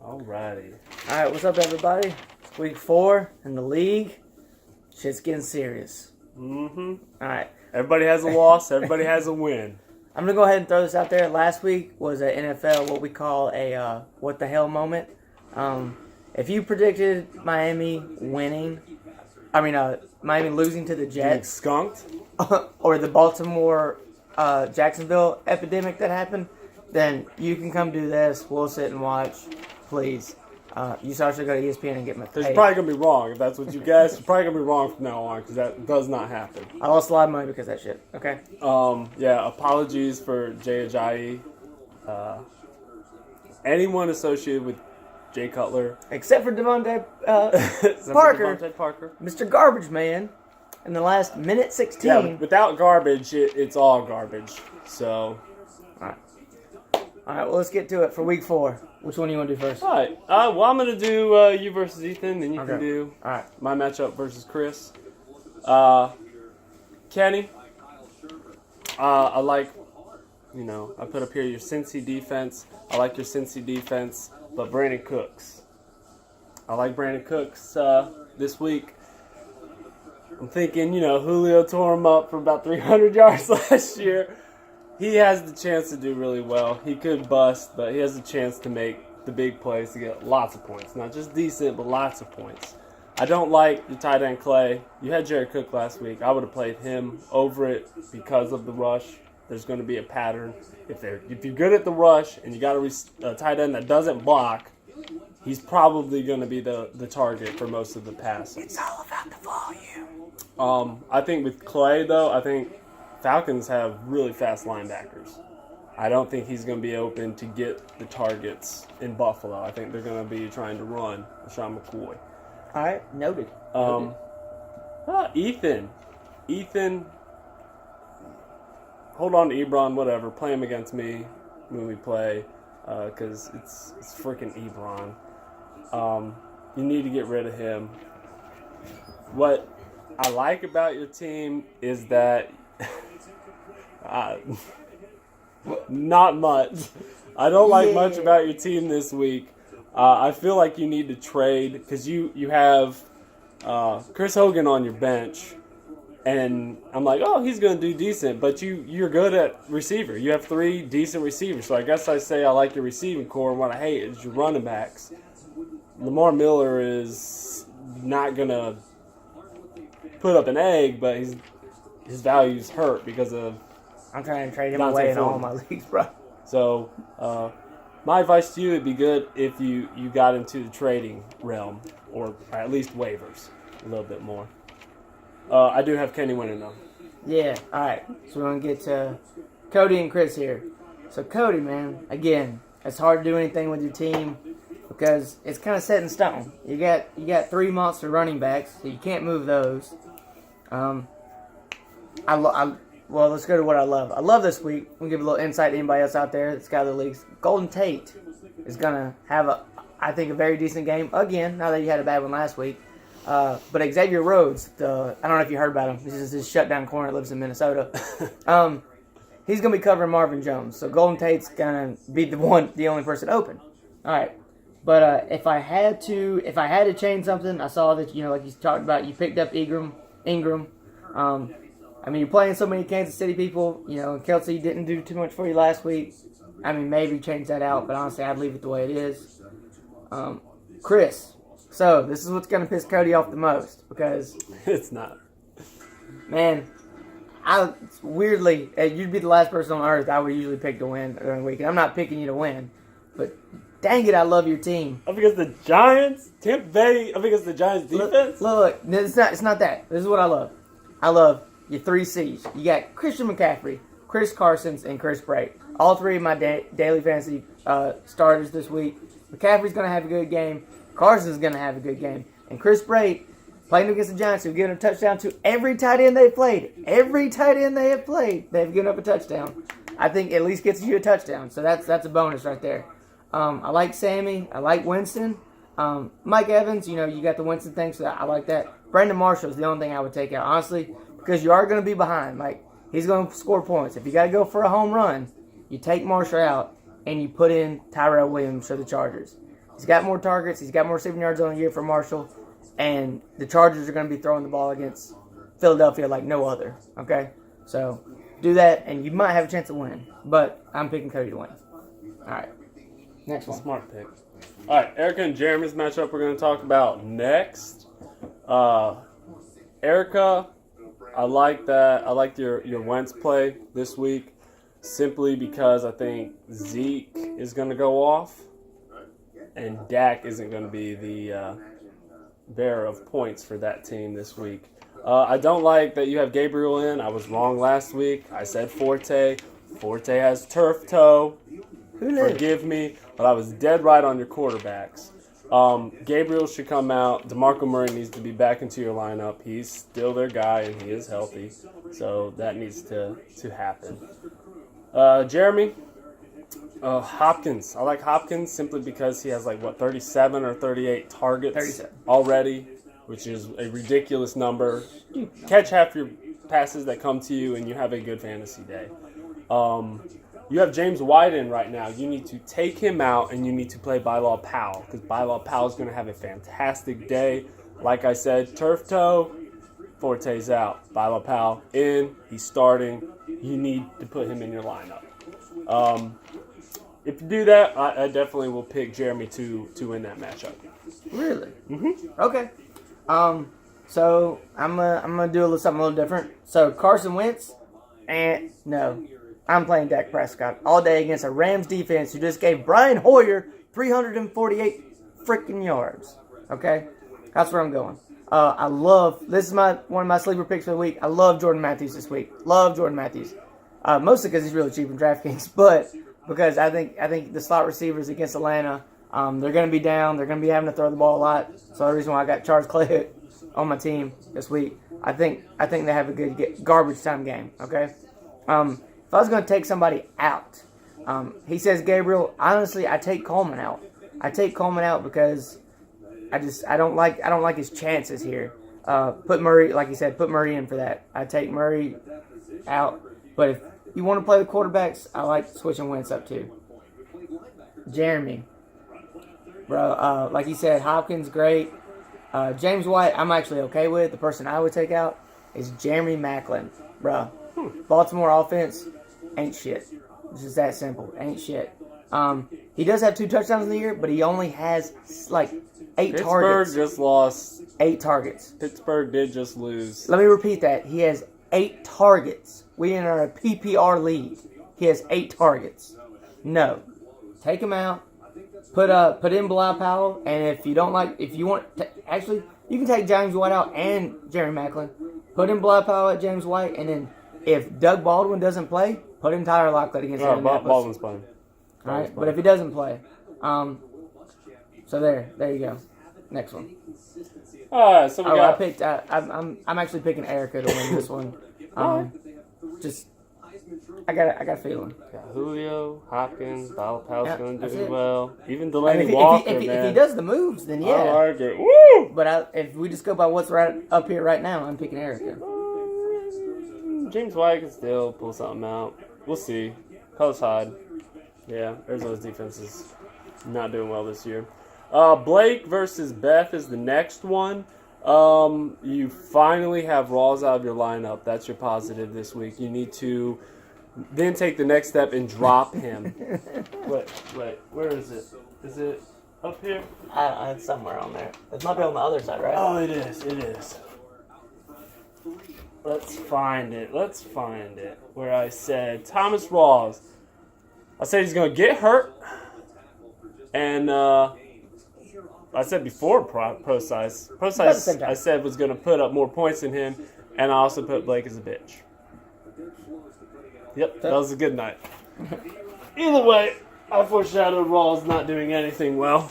Alrighty. All right, what's up, everybody? It's week 4 in the league. Shit's getting serious. Mm-hmm. All right. Everybody has a loss. Everybody has a win. I'm going to go ahead and throw this out there. Last week was an NFL, what we call a what the hell moment. If you predicted Miami losing to the Getting Jets, skunked. or the Baltimore Jacksonville epidemic that happened, then you can come do this. We'll sit and watch, please. You should also go to ESPN and get my Because pay. you're probably going to be wrong. If that's what you guess, you're probably going to be wrong from now on because that does not happen. I lost a lot of money because of that shit. Okay. Apologies for Jay Ajayi. Anyone associated with Jay Cutler. Except for Devontae Except for Parker, Devontae Parker. Mr. Garbage Man, in the last minute 16. Yeah, but without garbage, it's all garbage. So, All right, well, let's get to it for week 4. Which one do you want to do first? all right. Well, I'm going to do you versus Ethan, then you can Okay. do All right. my matchup versus Chris. Kenny, I like, I put up here your Cincy defense. I like your Cincy defense, but Brandon Cooks. I like Brandon Cooks this week. I'm thinking, Julio tore him up for about 300 yards last year. He has the chance to do really well. He could bust, but he has a chance to make the big plays to get lots of points. Not just decent, but lots of points. I don't like your tight end Clay. You had Jared Cook last week. I would have played him over it because of the rush. There's going to be a pattern. If you're good at the rush and you got a tight end that doesn't block, he's probably going to be the target for most of the passes. It's all about the volume. I think with Clay, though, I think Falcons have really fast linebackers. I don't think he's going to be open to get the targets in Buffalo. I think they're going to be trying to run LaShawn McCoy. All right, noted. Ethan, hold on to Ebron, whatever. Play him against me when we play because it's freaking Ebron. You need to get rid of him. What I like about your team is that not much. I don't like much about your team this week. I feel like you need to trade because you have Chris Hogan on your bench, and I'm like, oh, he's going to do decent, but you're good at receiver. You have 3 decent receivers, so I guess I say I like your receiving core, and what I hate is your running backs. Lamar Miller is not going to put up an egg, but his value's hurt because of I'm trying to trade him Dante away in Ford. all my leagues, bro. So, my advice to you would be good if you got into the trading realm, or at least waivers a little bit more. I do have Kenny winning, though. Yeah, all right. So we're going to get to Cody and Chris here. So, Cody, man, again, it's hard to do anything with your team because it's kind of set in stone. You got 3 monster running backs, so you can't move those. Well, let's go to what I love. I love this week. We'll give a little insight to anybody else out there that's got the leagues. Golden Tate is going to have, I think, a very decent game. Again, now that you had a bad one last week. But Xavier Rhodes, I don't know if you heard about him. This is his shutdown corner that lives in Minnesota. He's going to be covering Marvin Jones. So Golden Tate's going to be the only person open. All right. But if I had to change something, I saw that, like you talked about, you picked up Ingram. You're playing so many Kansas City people, and Kelsey didn't do too much for you last week. Maybe change that out, but honestly, I'd leave it the way it is. Chris, so this is what's going to piss Cody off the most, because, It's not. man, weirdly, you'd be the last person on earth I would usually pick to win during the week. And I'm not picking you to win, but dang it, I love your team. Up against the Giants? Tampa Bay up against the Giants defense? Look, it's not that. This is what I love. I love your 3 C's. You got Christian McCaffrey, Chris Carsons, and Chris Bray. All 3 of my daily fantasy starters this week. McCaffrey's going to have a good game. Carson's going to have a good game. And Chris Bray, playing against the Giants, who've given a touchdown to every tight end they've played. Every tight end they have played, they've given up a touchdown. I think at least gets you a touchdown. So that's a bonus right there. I like Sammy. I like Winston. Mike Evans, you got the Winston thing, so I like that. Brandon Marshall is the only thing I would take out, honestly, because you are going to be behind. He's going to score points. If you got to go for a home run, you take Marshall out and you put in Tyrell Williams for the Chargers. He's got more targets. He's got more receiving yards on the year for Marshall. And the Chargers are going to be throwing the ball against Philadelphia like no other. Okay? So do that, and you might have a chance to win. But I'm picking Cody to win. All right. Next one. Smart pick. All right, Erica and Jeremy's matchup we're going to talk about next. Erica, I like that. I like your Wentz play this week simply because I think Zeke is going to go off and Dak isn't going to be the bearer of points for that team this week. I don't like that you have Gabriel in. I was wrong last week. I said Forte. Forte has turf toe. Who knew? Forgive me, but I was dead right on your quarterbacks. Gabriel should come out. DeMarco Murray needs to be back into your lineup. He's still their guy, and he is healthy. So that needs to happen. Jeremy, Hopkins. I like Hopkins simply because he has 37 or 38 targets 37. already, which is a ridiculous number. You catch half your passes that come to you, and you have a good fantasy day. You have James White in right now. You need to take him out, and you need to play Bilal Powell because Bilal Powell is going to have a fantastic day. Like I said, turf toe, Forte's out. Bilal Powell in. He's starting. You need to put him in your lineup. If you do that, I definitely will pick Jeremy to win that matchup. Really? Mm-hmm. Okay. So I'm gonna do something a little different. So Carson Wentz, and no, I'm playing Dak Prescott all day against a Rams defense who just gave Brian Hoyer 348 freaking yards. Okay, that's where I'm going. This is one of my sleeper picks for the week. I love Jordan Matthews this week. Love Jordan Matthews, mostly because he's really cheap in DraftKings, but because I think the slot receivers against Atlanta, they're going to be down. They're going to be having to throw the ball a lot. So the reason why I got Charles Clay on my team this week, I think they have a good garbage time game. Okay. If I was going to take somebody out, he says Gabriel. Honestly, I take Coleman out. I take Coleman out because I don't like his chances here. Put Murray, like you said, put Murray in for that. I take Murray out. But if you want to play the quarterbacks, I like switching Wentz up too. Jeremy, bro, like you said, Hopkins great. James White, I'm actually okay with. The person I would take out is Jeremy Maclin, bro. Baltimore offense ain't shit. It's just that simple. Ain't shit. He does have 2 touchdowns in the year, but he only has 8 targets. Pittsburgh just lost. 8 targets. Pittsburgh did just lose. Let me repeat that. He has 8 targets. We are in a PPR league. He has 8 targets. No. Take him out. Put in Bilal Powell, and if you can take James White out and Jeremy Maclin. Put in Bilal Powell at James White, and then if Doug Baldwin doesn't play, put in Tyler Lockett against Indianapolis. Baldwin's playing. All right, but if he doesn't play, so there you go. Next one. All right, so we got. I picked. I'm actually picking Erica to win this one. I got a feeling. Got Julio, Hopkins, Bilal Powell's going to do it. well. Even I Delaney mean, Walker, if man. he does the moves, then yeah. I like it. Woo! But if we just go by what's right up here right now, I'm picking Erica. James White can still pull something out. We'll see. Close hide. Yeah, Arizona's defense is not doing well this year. Blake versus Beth is the next one. You finally have Rawls out of your lineup. That's your positive this week. You need to then take the next step and drop him. Wait, where is it? Is it up here? It's somewhere on there. It might be on the other side, right? Oh, it is. Let's find it. Where I said Thomas Rawls. I said he's going to get hurt. And I said before Pro-Size I said was going to put up more points than him. And I also put Blake as a bitch. Yep, that was a good night. Either way, I foreshadowed Rawls not doing anything well.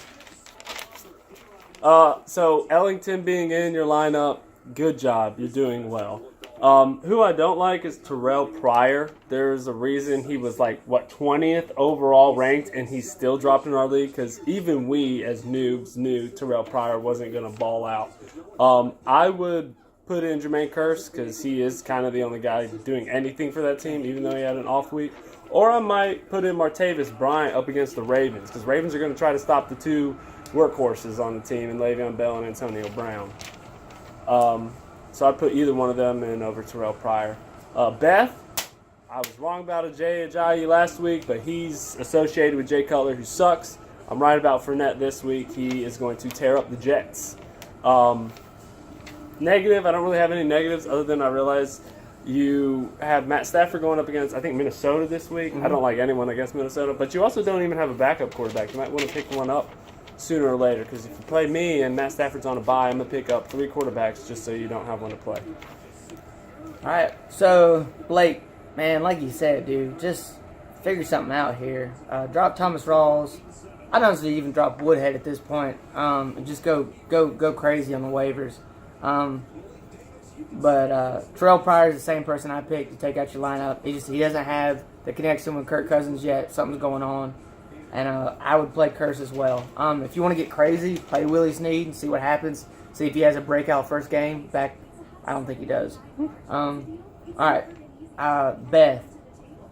So Ellington being in your lineup, good job. You're doing well. Who I don't like is Terrell Pryor. There's a reason he was 20th overall ranked, and he's still dropped in our league because even we as noobs knew Terrell Pryor wasn't going to ball out. I would put in Jermaine Kearse because he is kind of the only guy doing anything for that team, even though he had an off week. Or I might put in Martavis Bryant up against the Ravens because Ravens are going to try to stop the two workhorses on the team in Le'Veon Bell and Antonio Brown. So I'd put either one of them in over Terrell Pryor. Beth, I was wrong about Ajayi last week, but he's associated with Jay Cutler, who sucks. I'm right about Fournette this week. He is going to tear up the Jets. Negative, I don't really have any negatives other than I realize you have Matt Stafford going up against, I think, Minnesota this week. I don't like anyone against Minnesota, but you also don't even have a backup quarterback. You might want to pick one up sooner or later, because if you play me and Matt Stafford's on a bye, I'm going to pick up 3 quarterbacks just so you don't have one to play. All right, so Blake, man, like you said, dude, just figure something out here. Drop Thomas Rawls. I'd honestly even drop Woodhead at this point, and just go crazy on the waivers. But Terrell Pryor is the same person I picked to take out your lineup. He doesn't have the connection with Kirk Cousins yet. Something's going on. And I would play Curse as well. If you want to get crazy, play Willie Snead and see what happens. See if he has a breakout first game back. I don't think he does. All right. Beth,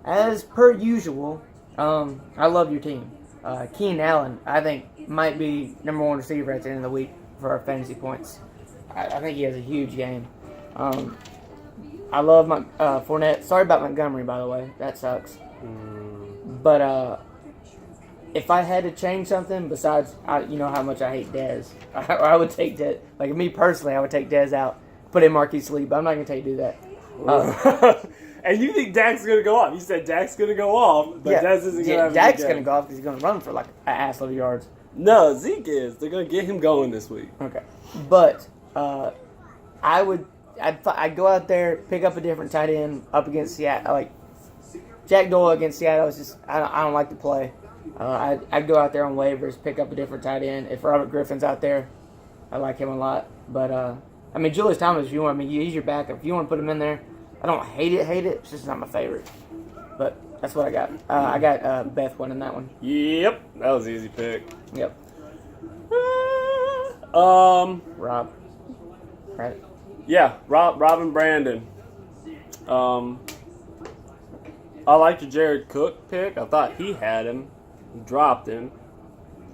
as per usual, I love your team. Keenan Allen, I think, might be number 1 receiver at the end of the week for our fantasy points. I think he has a huge game. I love Fournette. Sorry about Montgomery, by the way. That sucks. But if I had to change something besides, you know how much I hate Dez, I would take Dez. Like, me personally, I would take Dez out, put in Marquise Lee, but I'm not going to tell you to do that. And you think Dak's going to go off. You said Dak's going to go off, but Dez isn't going to have a Dak's good going to game. go off because he's going to run for like an ass load of yards. No, Zeke is. They're going to get him going this week. Okay. But I'd go out there, pick up a different tight end up against Seattle. Like, Jack Doyle against Seattle is just, I don't like to play. I'd go out there on waivers, pick up a different tight end. If Robert Griffin's out there, I like him a lot. But, Julius Thomas, if you want, he's your backup. If you want to put him in there, I don't hate it. It's just not my favorite. But that's what I got. I got Beth winning that one. Yep. That was an easy pick. Yep. Rob. Right? Yeah, Rob and Brandon. I liked your Jared Cook pick. I thought he had him. He dropped him.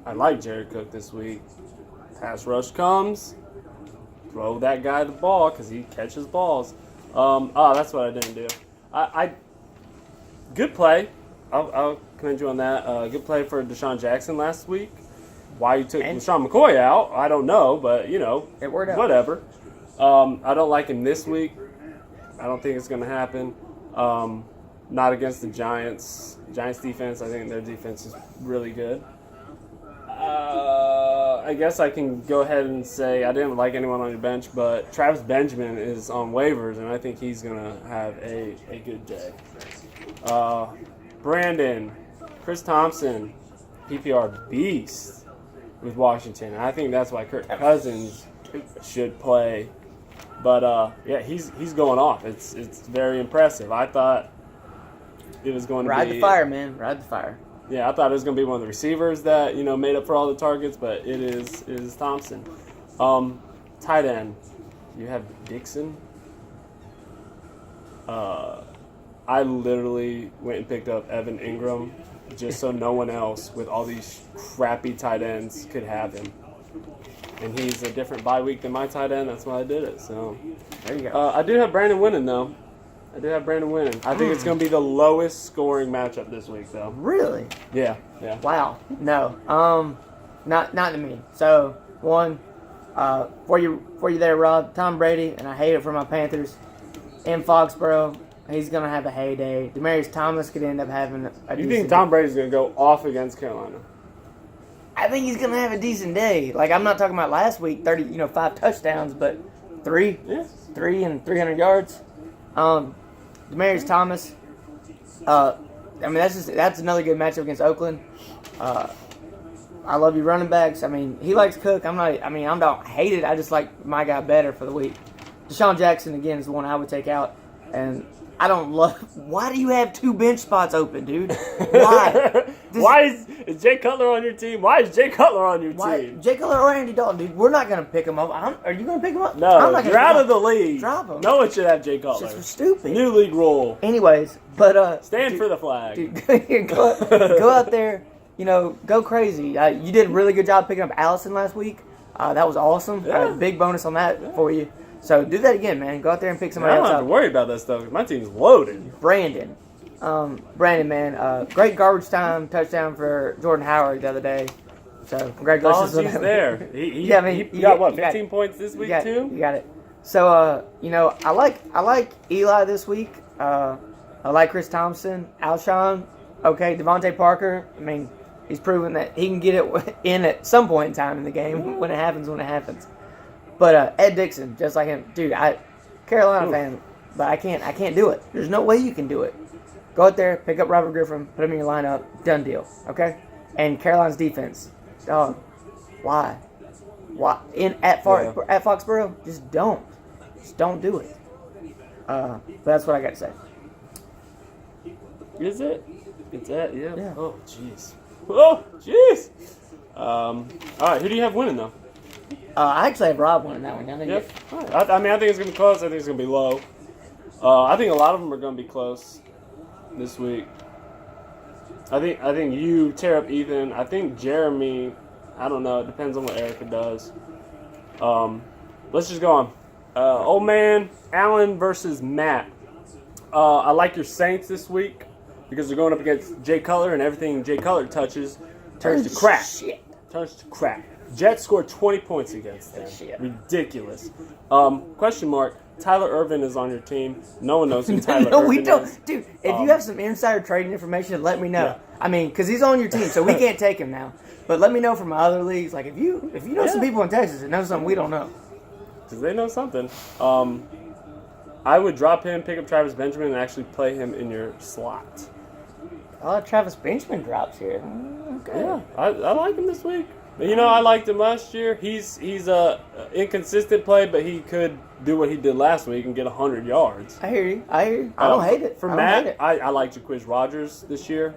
I like Jared Cook this week. Pass rush comes. Throw that guy the ball because he catches balls. That's what I didn't do. I good play. I'll commend you on that. Good play for Deshaun Jackson last week. Why you took LaShawn McCoy out, I don't know, but, it worked out. Whatever. I don't like him this week. I don't think it's going to happen. Not against the Giants. Giants defense, I think their defense is really good. I guess I can go ahead and say I didn't like anyone on your bench, but Travis Benjamin is on waivers, and I think he's going to have a good day. Brandon, Chris Thompson, PPR beast with Washington. I think that's why Kirk Cousins should play. But, he's going off. It's very impressive. I thought it was going to Ride the fire, man. Ride the fire. Yeah, I thought it was going to be one of the receivers that, made up for all the targets, but it is Thompson. Tight end, you have Dixon. I literally went and picked up Evan Ingram just so no one else with all these crappy tight ends could have him. And he's a different bye week than my tight end. That's why I did it. So there you go. I do have Brandon winning, though. I think it's going to be the lowest scoring matchup this week, though. Really? Yeah. Wow. No. Not to me. So, one, for you there, Rob, Tom Brady, and I hate it for my Panthers, in Foxborough, he's going to have a heyday. Demaryius Thomas could end up having a You think Tom Brady's going to go off against Carolina? I think he's going to have a decent day. Like, I'm not talking about last week, 5 touchdowns, but 3 and 300 yards. Demaryius Thomas, that's another good matchup against Oakland. I love your running backs. He likes Cook. I don't hate it. I just like my guy better for the week. Deshaun Jackson, again, is the one I would take out. And I don't love... Why do you have 2 bench spots open, dude? Why? Why is Jay Cutler on your team? Why is Jay Cutler on your team? Jay Cutler or Andy Dalton, dude. We're not going to pick him up. Are you going to pick him up? No, I'm not you're out of the league. Drop him. No one should have Jay Cutler. It's just stupid. New league rule. Anyways, but... Stand for the flag. Dude, go out there. go crazy. You did a really good job picking up Allison last week. That was awesome. Yeah. Big bonus on that for you. So do that again, man. Go out there and pick I somebody don't else have to up. worry about that stuff. 'Cause my team's loaded. Brandon, man, great garbage time touchdown for Jordan Howard the other day. So congratulations on He's that. there. He you got what, you got 15 points this week You too? got it. So I like Eli this week. I like Chris Thompson, Alshon. Okay, Devontae Parker. I mean, he's proven that he can get it in at some point in time in the game when it happens. But Ed Dixon, just like him, dude. Carolina fan, but I can't do it. There's no way you can do it. Go out there, pick up Robert Griffin, put him in your lineup, done deal. Okay, and Carolina's defense, dog. Why? At Foxborough, just don't do it. But that's what I got to say. Is it? It's that, yeah. Yeah. Oh, jeez. Oh, jeez. All right, who do you have winning, though? I actually have Rob winning that one. Yep. All right. I think it's going to be close. I think it's going to be low. I think a lot of them are going to be close this week. I think you tear up Ethan. I think Jeremy, I don't know. It depends on what Erica does. Let's just go on. Old man, Allen versus Matt. I like your Saints this week because they're going up against Jay Cutler, and everything Jay Cutler touches turns to crap. Shit. Turns to crap. Jets scored 20 points against them. Shit. Ridiculous. Question mark. Tyler Irvin is on your team. No one knows who Tyler No, Irvin we don't. is. Dude, if you have some insider trading information, let me know. Yeah. I mean, because he's on your team, so we can't take him now. But let me know from my other leagues. Like, if you know some people in Texas that know something we don't know. Because they know something. I would drop him, pick up Travis Benjamin, and actually play him in your slot. Travis Benjamin drops here. Okay. Yeah, I like him this week. I liked him last year. He's a inconsistent play, but he could do what he did last week and get 100 yards. I hear you. I don't hate it. For I don't hate Matt, it. I like Jaquiz Rogers this year.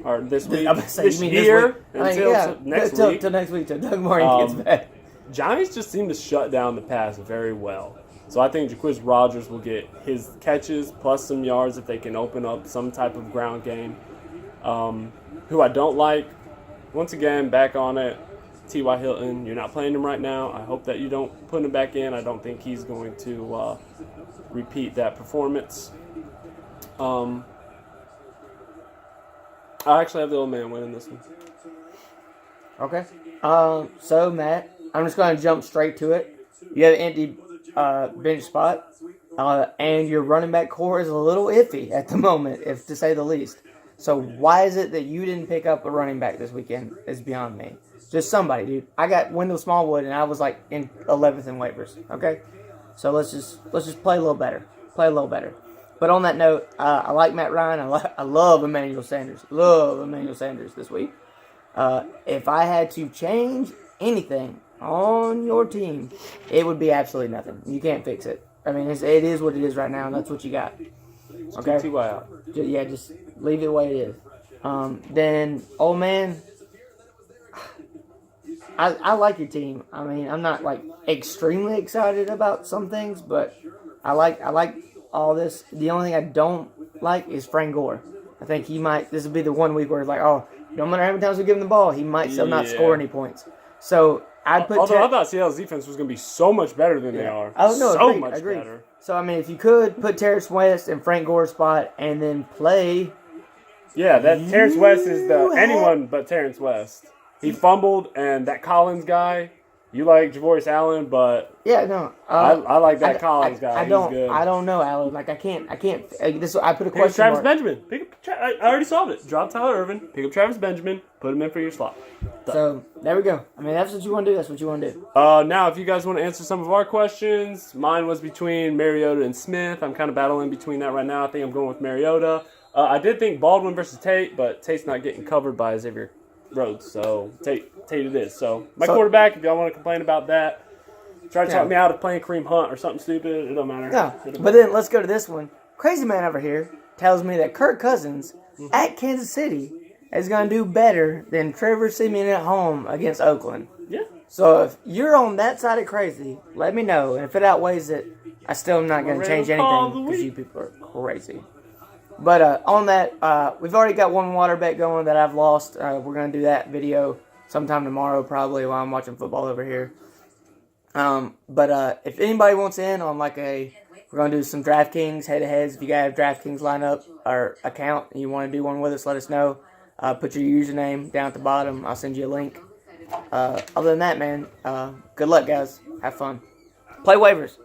Or this week. I'm gonna say, this you mean year this week? until next week. Till next week, till Doug Martin gets back. Giants just seem to shut down the pass very well. So I think Jaquiz Rogers will get his catches plus some yards if they can open up some type of ground game. Who I don't like, once again, back on it, T.Y. Hilton. You're not playing him right now. I hope that you don't put him back in. I don't think he's going to repeat that performance. I actually have the old man winning this one. Okay. So, Matt, I'm just going to jump straight to it. You have an empty bench spot, and your running back core is a little iffy at the moment, if to say the least. So why is it that you didn't pick up a running back this weekend is beyond me. Just somebody, dude. I got Wendell Smallwood, and I was like in 11th in waivers. Okay, so let's just play a little better. But on that note, I like Matt Ryan. I love Emmanuel Sanders. Love Emmanuel Sanders this week. If I had to change anything on your team, it would be absolutely nothing. You can't fix it. I mean, it is what it is right now, and that's what you got. Okay. T.Y. out. Yeah, just leave it the way it is. Then, old man, I like your team. I mean, I'm not like extremely excited about some things, but I like all this. The only thing I don't like is Frank Gore. I think this will be the one week where it's like, oh, no matter how many times we give him the ball, he might still not score any points. So I'd put. Although I thought Seattle's defense was going to be so much better than they are. Oh no, so agreed, much agreed. better. So I mean, if you could put Terrence West in Frank Gore's spot and then play. Yeah, that Terrence West is anyone but Terrence West. He fumbled, and that Collins guy. You like Javorius Allen, but yeah, no, I like that Collins guy. He's good. I don't know, Allen. Like I can't. I put a Pick up question Travis mark. Benjamin. I already solved it. Drop Tyler Irvin. Pick up Travis Benjamin. Put him in for your slot. So there we go. I mean, that's what you want to do. That's what you want to do. Now, if you guys want to answer some of our questions, mine was between Mariota and Smith. I'm kind of battling between that right now. I think I'm going with Mariota. I did think Baldwin versus Tate, but Tate's not getting covered by Xavier Rhodes, so Tate it is. So my quarterback, if y'all want to complain about that, try to talk me out of playing Kareem Hunt or something stupid. It don't matter. No, but then let's go to this one. Crazy man over here tells me that Kirk Cousins at Kansas City is going to do better than Trevor Siemian at home against Oakland. Yeah. So if you're on that side of crazy, let me know. And if it outweighs it, I still am not going to change anything because you people are crazy. But on that, we've already got one water bet going that I've lost. We're going to do that video sometime tomorrow probably while I'm watching football over here. But if anybody wants in on we're going to do some DraftKings head-to-heads. If you guys have DraftKings lineup or account and you want to do one with us, let us know. Put your username down at the bottom. I'll send you a link. Other than that, man, good luck, guys. Have fun. Play waivers.